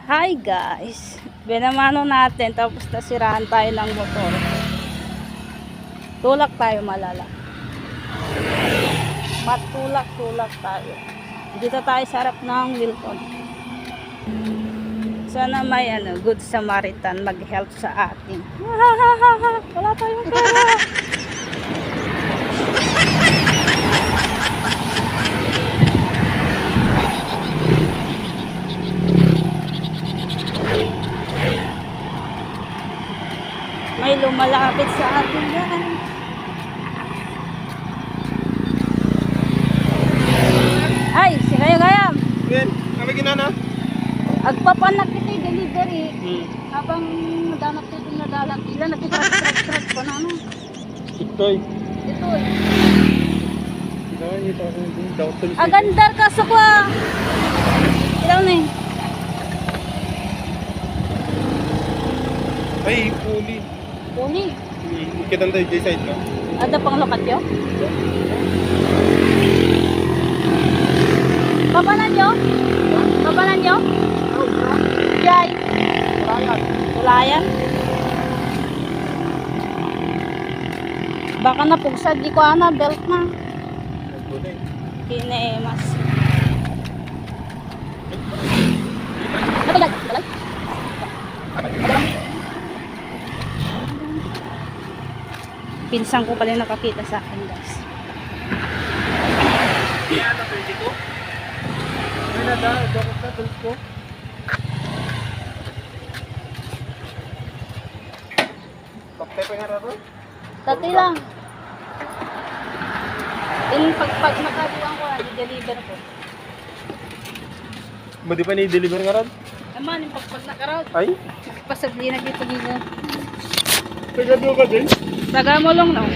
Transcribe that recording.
Hi guys, binamano natin tapos nasirahan tayo ng motor. Tulak tayo malala. Matulak-tulak tayo. Dito tayo sa harap ng Wilton. Sana may good Samaritan mag-help sa atin. Wala tayong pera. May lumalapit sa atin yan. Ay, sinayagayam. Ben, kami ginana? Agpapanak kita yung delivery. Habang nadanap dito na dalang ilan, nagkikrat-krat pa na ano. Itoy. Ito eh. Ito daw tulis. Agandar ka sa kwa. Ilaw na eh. Ay, puli. Puni. Ikitan tayo J-side no? Ada pang lokatyo? Papanan nyo? Papanan nyo? Jai. Tulayan. Baka napugsad di ko ana belt na. Kine mas. Nabalag, balag. Pinsang ko pala nakakita sa akin guys. Kaya na 22? May nada, dokot na, tulis ko. Pakte pa nga raro? Dati lang. Pag nakabuang ko, i-deliver ko. Madi pa ni-deliver nga ron? Naman, yung pag nakarot, Ay? pasabli na dito dito. Pagkado ka din? Taga mo lang no?